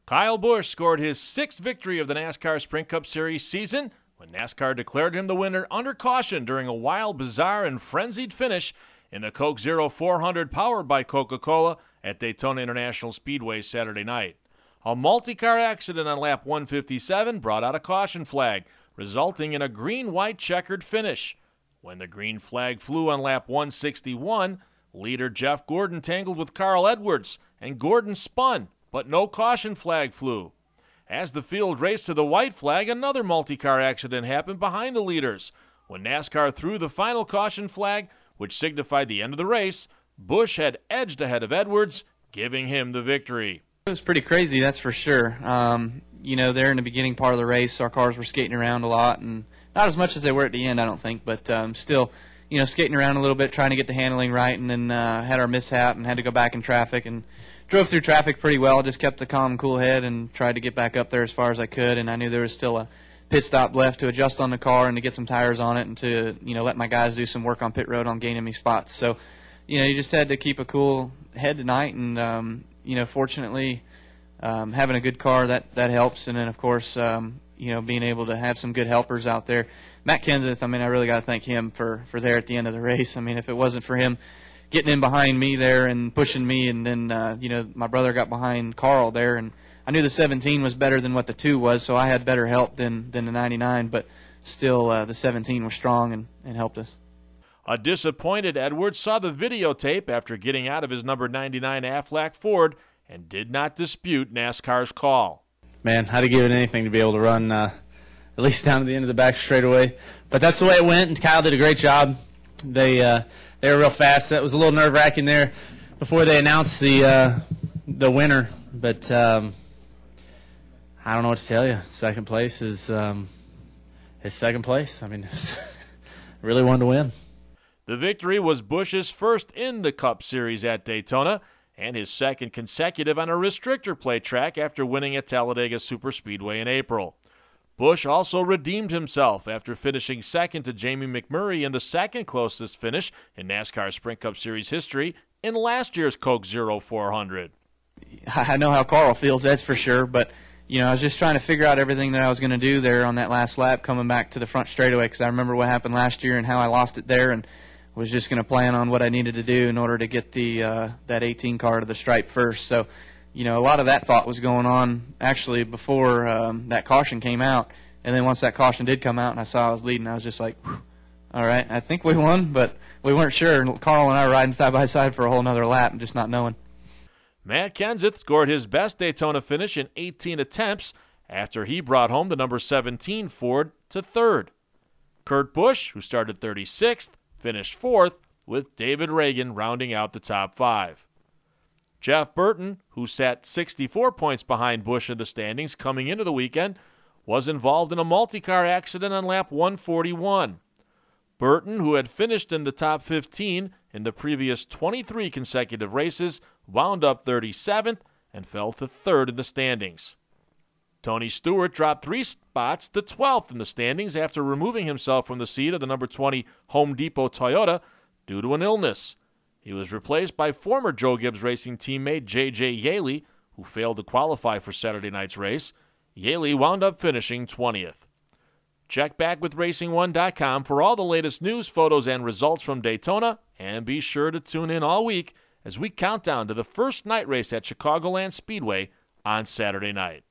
Kyle Busch scored his 6th victory of the NASCAR Sprint Cup Series season when NASCAR declared him the winner under caution during a wild, bizarre, and frenzied finish in the Coke Zero 400 powered by Coca-Cola at Daytona International Speedway Saturday night. A multi-car accident on lap 157 brought out a caution flag, resulting in a green-white checkered finish. When the green flag flew on lap 161, leader Jeff Gordon tangled with Carl Edwards, and Gordon spun, but no caution flag flew. As the field raced to the white flag, another multi-car accident happened behind the leaders. When NASCAR threw the final caution flag, which signified the end of the race, Busch had edged ahead of Edwards, giving him the victory. It was pretty crazy, that's for sure. There in the beginning part of the race, our cars were skating around a lot, and not as much as they were at the end, I don't think, but still, skating around a little bit, trying to get the handling right, and then had our mishap and had to go back in traffic, and drove through traffic pretty well. Just kept a calm, cool head and tried to get back up there as far as I could, and I knew there was still a pit stop left to adjust on the car and to get some tires on it and to let my guys do some work on pit road on gaining me spots. So you just had to keep a cool head tonight, and fortunately having a good car that helps, and then of course being able to have some good helpers out there. Matt Kenseth, I really got to thank him for there at the end of the race. If it wasn't for him getting in behind me there and pushing me, and then my brother got behind Carl there, and I knew the 17 was better than what the 2 was, so I had better help than the 99, but still the 17 was strong and helped us. A disappointed Edwards saw the videotape after getting out of his number 99 Aflac Ford and did not dispute NASCAR's call. Man, I'd have given anything to be able to run at least down to the end of the back straightaway, but that's the way it went, and Kyle did a great job. They were real fast. That was a little nerve-wracking there before they announced the winner. But I don't know what to tell you. Second place is second place. Really wanted to win. The victory was Busch's first in the Cup Series at Daytona and his second consecutive on a restrictor plate track after winning at Talladega Superspeedway in April. Busch also redeemed himself after finishing second to Jamie McMurray in the second closest finish in NASCAR Sprint Cup Series history in last year's Coke Zero 400. I know how Carl feels, that's for sure, but I was just trying to figure out everything that I was going to do there on that last lap coming back to the front straightaway, because I remember what happened last year and how I lost it there, and was just going to plan on what I needed to do in order to get the that 18 car to the stripe first. So a lot of that thought was going on actually before that caution came out. And then once that caution did come out and I saw I was leading, I was just like, all right, I think we won, but we weren't sure. And Carl and I were riding side by side for a whole nother lap and just not knowing. Matt Kenseth scored his best Daytona finish in 18 attempts after he brought home the number 17 Ford to third. Kurt Busch, who started 36th, finished fourth, with David Reagan rounding out the top 5. Jeff Burton, who sat 64 points behind Busch in the standings coming into the weekend, was involved in a multi-car accident on lap 141. Burton, who had finished in the top 15 in the previous 23 consecutive races, wound up 37th and fell to third in the standings. Tony Stewart dropped 3 spots to 12th in the standings after removing himself from the seat of the number 20 Home Depot Toyota due to an illness. He was replaced by former Joe Gibbs Racing teammate J.J. Yaley, who failed to qualify for Saturday night's race. Yaley wound up finishing 20th. Check back with Racing1.com for all the latest news, photos, and results from Daytona, and be sure to tune in all week as we count down to the first night race at Chicagoland Speedway on Saturday night.